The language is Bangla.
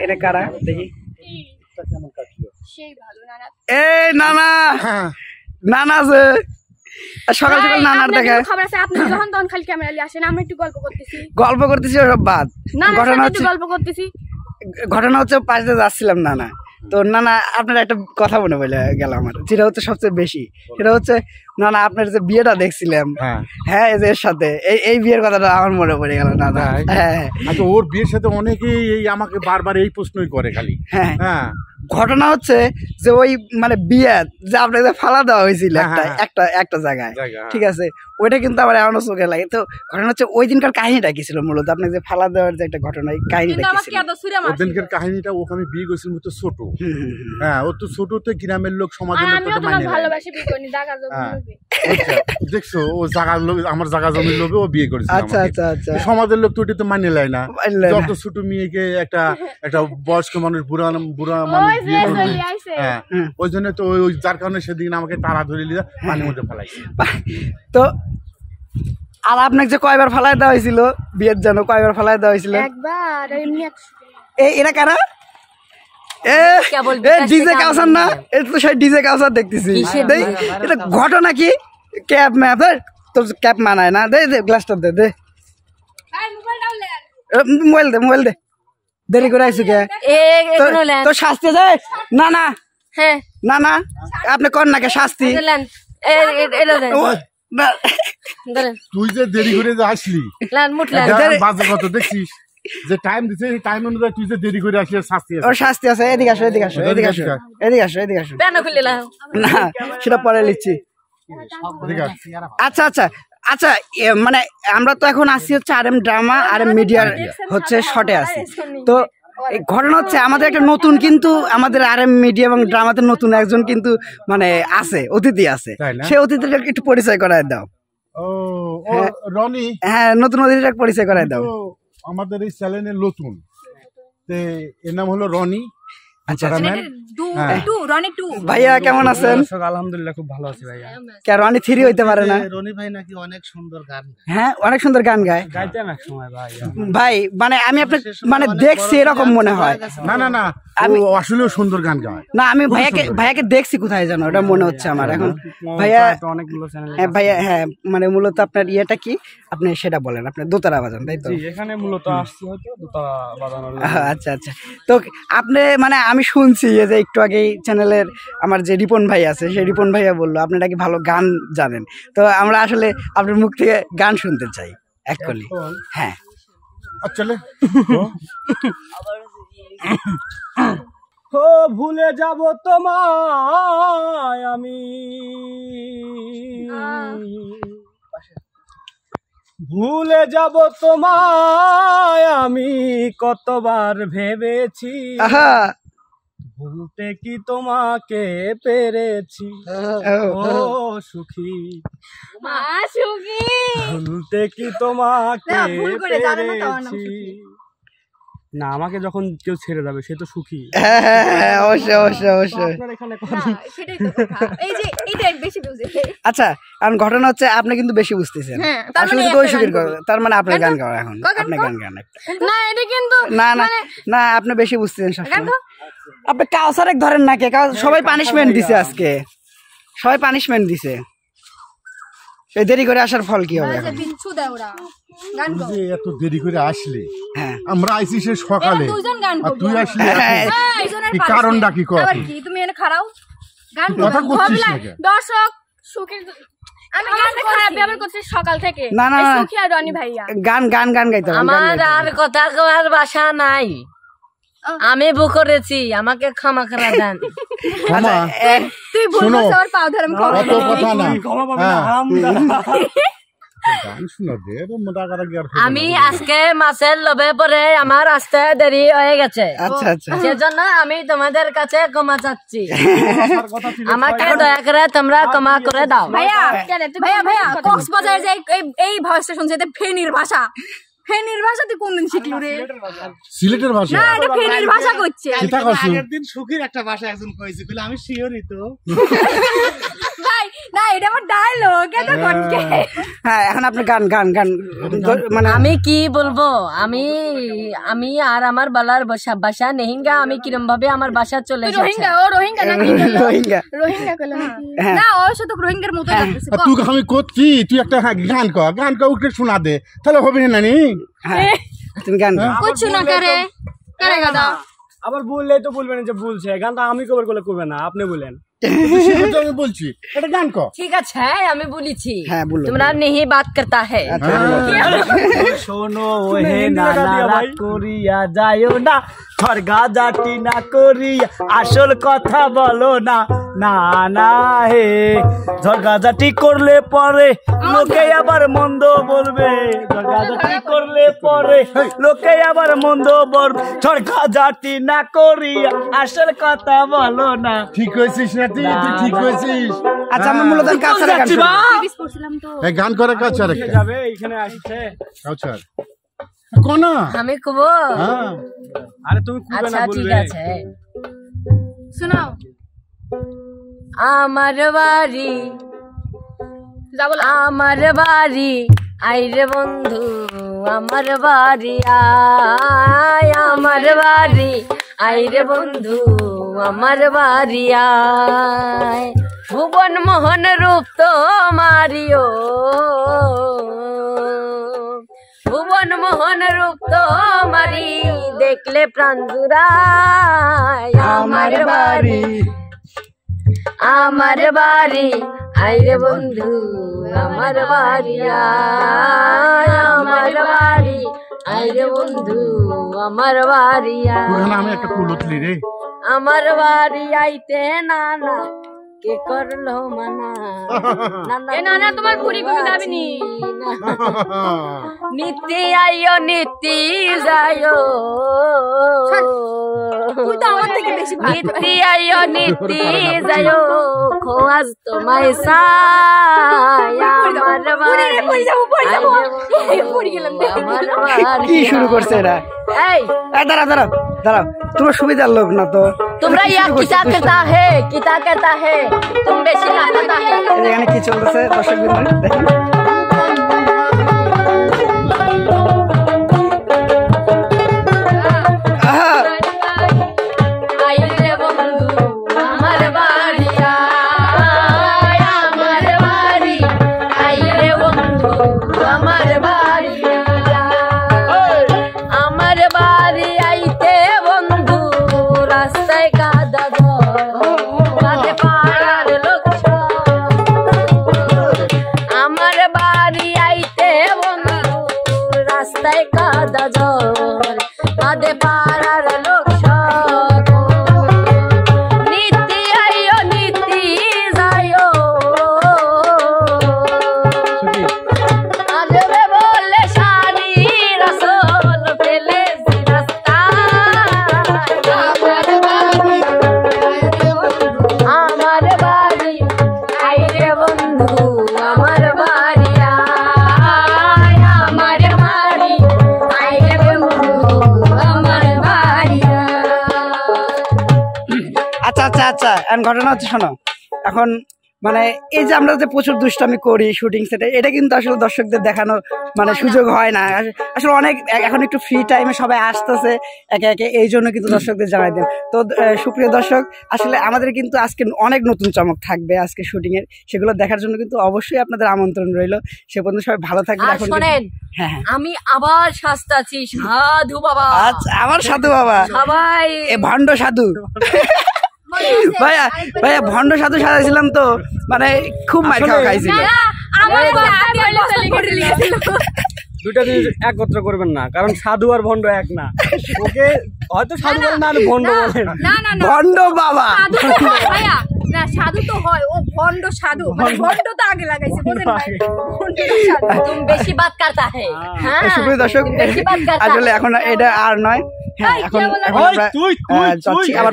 এনে কারা দেখি এই নানা নানা যে সকাল সকাল নানার দেখা খবর আছে আপনি যখন তখন খালি ক্যামেরা নিয়ে আসেন আমরা একটু গল্প করতেছি সব বাদ ঘটনা হচ্ছে ঘটনা হচ্ছে পাশে যাচ্ছিলাম নানা তো নানা আপনার একটা কথা মনে পড়ে গেল আমার যেটা হচ্ছে সবচেয়ে বেশি সেটা হচ্ছে নানা আপনার যে বিয়েটা দেখছিলাম হ্যাঁ এর সাথে এই বিয়ের কথাটা আমার মনে পড়ে গেল নানা হ্যাঁ আচ্ছা ওর বিয়ের সাথে অনেকেই এই আমাকে বারবার এই প্রশ্নই করে খালি হ্যাঁ হ্যাঁ ঘটনা হচ্ছে যে ওই মানে বিয়ে যে আপনাকে ফালা দেওয়া হয়েছিল একটা জায়গায় ঠিক আছে ওইটা কিন্তু আমার এমনও চোখে লাগে তো ঘটনা হচ্ছে ওই দিনকার কাহিনীটা কি ছিল মূলত আপনাকে যে ফালা দেওয়ার যে একটা ঘটনা এই কাহিনীটা কি ছিল ওই দিনকার কাহিনীটা ওকে আমি বিয়ে করেছিলাম তো ছোট হ্যাঁ ও তো ছোটতে গ্রামের লোক সমাজের লোক তো মানে ভালোবাসি বিয়ে করিনি জায়গা জমি দেখছো ও জায়গা লোক আমার জায়গা জমির লোকে ও বিয়ে করেছে আচ্ছা আচ্ছা আচ্ছা সমাজের লোক তো ওটা তো মানে নেয় না যত ছোট মেয়েকে একটা বয়স্ক মানুষ বুড়া মানুষ বিয়ে করবে হ্যাঁ ওই জন্য তো ওই যার কারণে সেদিন আমাকে তারা ধরে নিয়ে পানির মধ্যে ফেলাইছে তো আর আপনাকে যে কয়বার ফেলাই দেওয়া হয়েছিল বিয়ের জন্য কয়বার ফেলাই দেওয়া হয়েছিল একবার এরা কারা ডিজে কাউসার না এটা তো সেই ডিজে কাউসার দেখতেছি এটা ঘটনা কি ক্যাপ ম্যাপের তোর ক্যাপ মানায় না দে দে গ্লাসটা দে দে মোবাইল দে দেরি করে আইসু কে তো শাস্তি যায় না না হ্যাঁ না না আপনি কর না কে শাস্তি তুই যে দেরি করে যে আসলি বাজে কত দেখছিস যে টাইম দিছে এই টাইম অনুযায়ী তুই যে দেরি করে আসলি শাস্তি আছে ওর শাস্তি আছে এদিকে আসো এদিকে আসো এদিকে আসো এদিকে আসো এদিকে আসো কেন খুললে না সেটা পরে লিখছি আচ্ছা আচ্ছা আচ্ছা মানে আমরা তো এখন আসছি হচ্ছে আরএম ড্রামা আরএম মিডিয়ার হচ্ছে শর্টে আছি তো ঘটনা হচ্ছে আমাদের একটা নতুন কিন্তু আমাদের আরএম মিডিয়া এবং ড্রামাতে নতুন একজন কিন্তু মানে আছে অতিথি আছে সেই অতিথিটা একটু পরিচয় করায় দাও ও রনি হ্যাঁ নতুন অতিথিটা পরিচয় করায় দাও আমাদের এই চ্যানেলে নতুন এর নাম হলো রনি আচ্ছা রনি 2 ভাইয়া কেমন আছেন আলহামদুলিল্লাহ খুব ভালো আছি ভাইয়া কে রনি 3 হইতে পারে না রনি ভাই নাকি অনেক সুন্দর গান হ্যাঁ অনেক সুন্দর গান গায় গাইতাম এক সময় ভাই মানে আমি আপনাকে মানে দেখছি এরকম মনে হয় না না না আমি আসলেও সুন্দর গান গায় না আমি ভাইয়াকে দেখছি কোথায় জানো এটা মনে হচ্ছে আমার এখন ভাইয়া অনেকগুলো চ্যানেল হ্যাঁ ভাইয়া হ্যাঁ মানে মূলত আপনার ইয়েটা কি আপনি সেটা বলেন আপনি দোতারা বাজান তাই তো এখানে মূলত আসছি হয়তো দোতারা বাজানোর আচ্ছা আচ্ছা তো আপনি মানে আমি শুনছি যে একটু আগেই চ্যানেলের আমার যে রিপন ভাই আছে সেই রিপন ভাইয়া বললো আপনি নাকি ভালো গান জানেন তো আমরা আসলে আপনার মুখ থেকে গান শুনতে চাই অ্যাকচুয়ালি হ্যাঁ চলে ও ভুলে যাব তোমায় আমি ভুলে যাব তোমায় আমি কতবার ভেবেছি ভুলতে কি তোমাকে পেরেছি ও সুখী ভুলতে কি তোমাকে পেরেছি না আমাকে যখন কেউ ছেড়ে যাবে সে তো সুখী অবশ্যই অবশ্যই অবশ্যই আচ্ছা আর ঘটনা হচ্ছে আপনি কিন্তু বেশি বুঝতেছেন আসলে তো ওই সুখীর তার মানে আপনার গান গাওয়া এখন আপনি গান গান না এটা কিন্তু না না না আপনি বেশি বুঝতেছেন সবসময় আপনি কাউসারেক ধরেন না কে সবাই পানিশমেন্ট দিছে আজকে সবাই পানিশমেন্ট দিছে এই দেরি করে আসার ফল কি হবে এত দেরি করে আসলে আমরা আইছি সে সকালে আর তুই আসলি কারণটা কি তুমি এনে খারাও গান দর্শক সুখের আমি গানটা খারাপ ব্যবহার করছি সকাল থেকে না না সুখী আর রনি ভাইয়া গান গান গান গাইতে আমার আর কথা কওয়ার ভাষা নাই আমি ভুল করেছি আমাকে ক্ষমা করে দেন তুই ভুল করছিস আর পাও ধরম ক্ষমা আমি আজকে মাছের লোভে পরে আমার আসতে দেরি হয়ে গেছে সেজন্য আমি তোমাদের কাছে ক্ষমা চাচ্ছি আমাকে দয়া করে তোমরা ক্ষমা করে দাও ভাইয়া ভাইয়া ভাইয়া কক্সবাজার যে এই ভাষা শুনছে ফেনীর ভাষা ফেনীর ভাষা তুই কোনদিন শিখলি রে সিলেটের ভাষা না এটা ফেনীর ভাষা কইছে আগের দিন সুখীর একটা ভাষা একজন কইছে কইলে আমি শিওরই তো ভাই না এটা আমার ডায়লগ এটা গনকে হ্যাঁ এখন আপনি গান গান গান মানে আমি কি বলবো আমি আর আমার বালার বাসা নেহিঙ্গা আমি কিরম ভাবে আমার বাসা চলে এসেছে রোহিঙ্গা ও রোহিঙ্গা নাকি রোহিঙ্গা রোহিঙ্গা কইলো না ও শুধু রোহিঙ্গার মতো লাগতেছে তুই আমি করছি তুই একটা গান কর উঠে শোনা দে তাহলে হবে না নি হ্যাঁ তুমি গান গাও कुछ ना करे करेगा ना আবার বললে তো বলবেন যে ভুলছে গানটা আমি কভার করলে করবে না আপনি বলেন আমি বলছি এটা গান কর ঠিক আছে আমি বলেছি হ্যাঁ বলো তোমরা नहीं बात करता है শোনো হে নানা করিয়া যায়ও না খরগা জাতি না করিয়া আসল কথা বলো না না না হে ঝগড়াঝাটি করলে পরে লোকে আবার মন্দ বলবে ঝগড়াঝাটি করলে পরে লোকে আবার মন্দ বলবে ঝগড়াঝাটি না করিয়া আসল কথা বলো না ঠিক হয়েছিস না তুই ঠিক হয়েছিস আচ্ছা আমরা মূলত কাজ ছাড়া গান শুনি। টিভিস পড়ছিলাম তো এই গান করার কাজ ছাড়া যাবে এখানে আসছে আচ্ছা কোনা আমি কবো হ্যাঁ আরে তুমি কুবে আচ্ছা না ঠিক বলবে আছে শোনাও আমার বাড়ি যা বলো আমার বাড়ি আইরে বন্ধু আমার বাড়ি আয় আমার বাড়ি আইরে বন্ধু আমার বাড়ি আয় ভুবন মোহন রূপ তো মারিও ভুবন মোহন রূপ তো মারি দেখলে প্রাণ জুড়ায় আমার বাড়ি আমার বাড়ি আইরে বন্ধু আমার বাড়ি আয় আমার বাড়ি আইরে বন্ধু আমার বাড়ি ওখানে আয় আমি একটা ফুল উঠলি রে আমার বাড়ি আইতে না না কে করলো মানা এ না না তোমার ভুড়ি কমে যাবে নি নীতি আইও নীতি যাইও তুই তো আমার থেকে বেশি ভালো নীতি আইও নীতি যাইও খোয়াজ তোমায় সাই আমার বাড়ি পড়ে যাবো পড়ে গেলাম আমার বাড়ি কি শুরু করছে এরা এই দাঁড়াও দাঁড়াও দাঁড়াও তোমার সুবিধার লোক না তো তোমরা ইয়া কিতা करता है तुम বেশি লাগাতা है এখানে কি চলতেছে দর্শক বিন্দু দেখেন আইরে বন্ধু আমার বাড়ি আয় আমার বাড়ি আইরে বন্ধু আমার বাড়ি আয় আমার বাড়ি আইতে বন্ধু রাস্তায় কাদা কাঁধে পাড়ার লোক আমার বাড়ি আইতে বন্ধু রাস্তায় কাদা জল কাঁধে পাড়ার লোক নীতি আইও নীতি যাইও আজবে বলে শাড়ি রসল ফেলে রাস্তা আমার বাড়ি আইরে বন্ধু আমার বাড়ি আয় আমার বাড়ি আইরে বন্ধু আমার বাড়ি আচ্ছা আচ্ছা আচ্ছা এখন ঘটনা হচ্ছে শোনো এখন মানে এই যে আমরা যে প্রচুর দুষ্টামি করি শুটিং সেটে এটা কিন্তু আসলে দর্শকদের দেখানো মানে সুযোগ হয় না আসলে অনেক এখন একটু ফ্রি টাইমে সবাই আসতেছে একে একে এই জন্য কিন্তু দর্শকদের জানাই দেন তো সুপ্রিয় দর্শক আসলে আমাদের কিন্তু আজকে অনেক নতুন চমক থাকবে আজকে শুটিং এর সেগুলো দেখার জন্য কিন্তু অবশ্যই আপনাদের আমন্ত্রণ রইলো সে পর্যন্ত সবাই ভালো থাকবেন আর এখন শোনেন হ্যাঁ আমি আবার শাস্তাছি সাধু বাবা আচ্ছা আমার সাধু বাবা সবাই এ ভণ্ড সাধু ভাইয়া ভাইয়া ভণ্ড সাধু সাজাইছিলাম তো মানে খুব মার খাওয়া খাইছিল আমার আগে লিখে লিখেছিল দুইটা জিনিস একত্র করবেন না কারণ সাধু আর ভণ্ড এক না ওকে হয়তো সাধু বলেন না আর ভণ্ড বলেন না না না ভণ্ড বাবা সাধু তো হয় ভাইয়া না সাধু তো হয় ও ভণ্ড সাধু মানে ভণ্ড তো আগে লাগাইছে বুঝেন ভাই ভণ্ড সাধু তুম বেশি বাত করতা है হ্যাঁ সুপ্রিয় দর্শক বেশি বাত করতা আসলে এখন এটা আর নয় হ্যাঁ এখন এখন আমরা তুই যাচ্ছি আবার